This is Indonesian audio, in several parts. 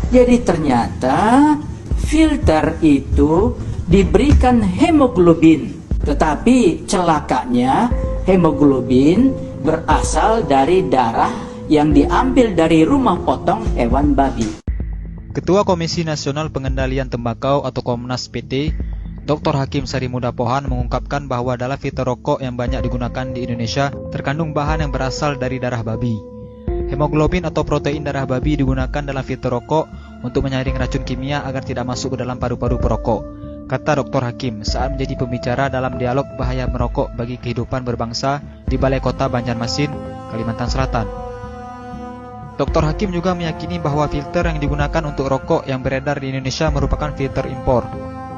Jadi ternyata filter itu diberikan hemoglobin, tetapi celakanya hemoglobin berasal dari darah yang diambil dari rumah potong hewan babi. Ketua Komisi Nasional Pengendalian Tembakau atau Komnas PT, Dr. Hakim Sarimuda Pohan mengungkapkan bahwa dalam filter rokok yang banyak digunakan di Indonesia terkandung bahan yang berasal dari darah babi. Hemoglobin atau protein darah babi digunakan dalam filter rokok untuk menyaring racun kimia agar tidak masuk ke dalam paru-paru perokok, kata Dr. Hakim saat menjadi pembicara dalam dialog bahaya merokok bagi kehidupan berbangsa di Balai Kota Banjarmasin, Kalimantan Selatan. Dr. Hakim juga meyakini bahwa filter yang digunakan untuk rokok yang beredar di Indonesia merupakan filter impor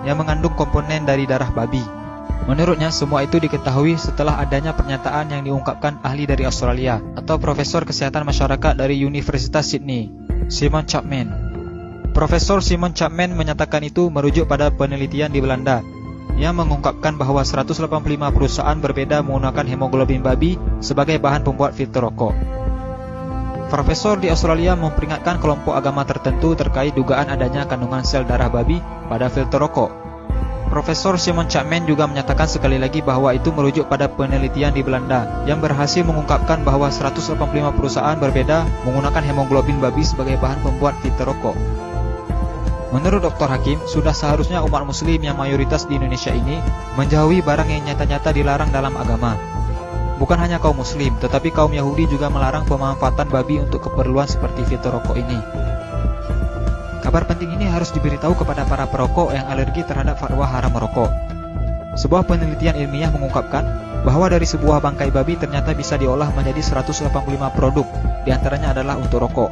yang mengandung komponen dari darah babi. Menurutnya, semua itu diketahui setelah adanya pernyataan yang diungkapkan ahli dari Australia atau Profesor Kesehatan Masyarakat dari Universitas Sydney, Simon Chapman. Profesor Simon Chapman menyatakan itu merujuk pada penelitian di Belanda yang mengungkapkan bahwa 185 perusahaan berbeda menggunakan hemoglobin babi sebagai bahan pembuat filter rokok. Profesor di Australia memperingatkan kelompok agama tertentu terkait dugaan adanya kandungan sel darah babi pada filter rokok. Profesor Simon Chapman juga menyatakan sekali lagi bahwa itu merujuk pada penelitian di Belanda yang berhasil mengungkapkan bahwa 185 perusahaan berbeda menggunakan hemoglobin babi sebagai bahan pembuat filter rokok. Menurut Dr. Hakim, sudah seharusnya umat muslim yang mayoritas di Indonesia ini menjauhi barang yang nyata-nyata dilarang dalam agama. Bukan hanya kaum muslim, tetapi kaum Yahudi juga melarang pemanfaatan babi untuk keperluan seperti filter rokok ini. Kabar penting ini harus diberitahu kepada para perokok yang alergi terhadap fatwa haram merokok. Sebuah penelitian ilmiah mengungkapkan bahwa dari sebuah bangkai babi ternyata bisa diolah menjadi 185 produk, diantaranya adalah untuk rokok.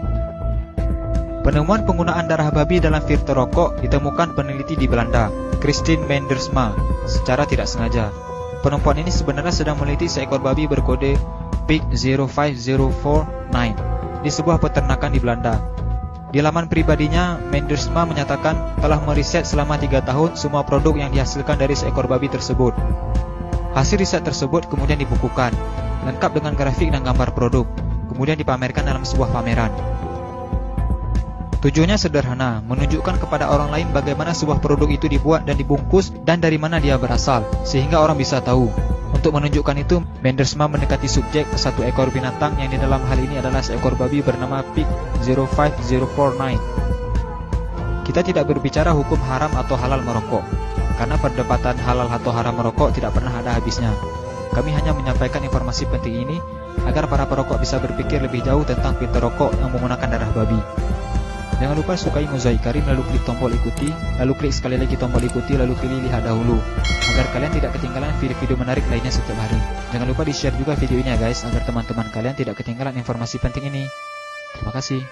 Penemuan penggunaan darah babi dalam filter rokok ditemukan peneliti di Belanda, Christine Mendersma, secara tidak sengaja. Perempuan ini sebenarnya sedang meneliti seekor babi berkode Pig 05049 di sebuah peternakan di Belanda. Di laman pribadinya, Mendersma menyatakan telah meriset selama 3 tahun semua produk yang dihasilkan dari seekor babi tersebut. Hasil riset tersebut kemudian dibukukan, lengkap dengan grafik dan gambar produk, kemudian dipamerkan dalam sebuah pameran. Tujuannya sederhana, menunjukkan kepada orang lain bagaimana sebuah produk itu dibuat dan dibungkus dan dari mana dia berasal, sehingga orang bisa tahu. Untuk menunjukkan itu, Mendersma mendekati subjek ke satu ekor binatang yang di dalam hal ini adalah seekor babi bernama Pig 05049. Kita tidak berbicara hukum haram atau halal merokok, karena perdebatan halal atau haram merokok tidak pernah ada habisnya. Kami hanya menyampaikan informasi penting ini agar para perokok bisa berpikir lebih jauh tentang filter rokok yang menggunakan darah babi. Jangan lupa sukai Mozaik Karim, lalu klik tombol ikuti, lalu klik sekali lagi tombol ikuti, lalu pilih lihat dahulu, agar kalian tidak ketinggalan video-video menarik lainnya setiap hari. Jangan lupa di-share juga video ini ya guys, agar teman-teman kalian tidak ketinggalan informasi penting ini. Terima kasih.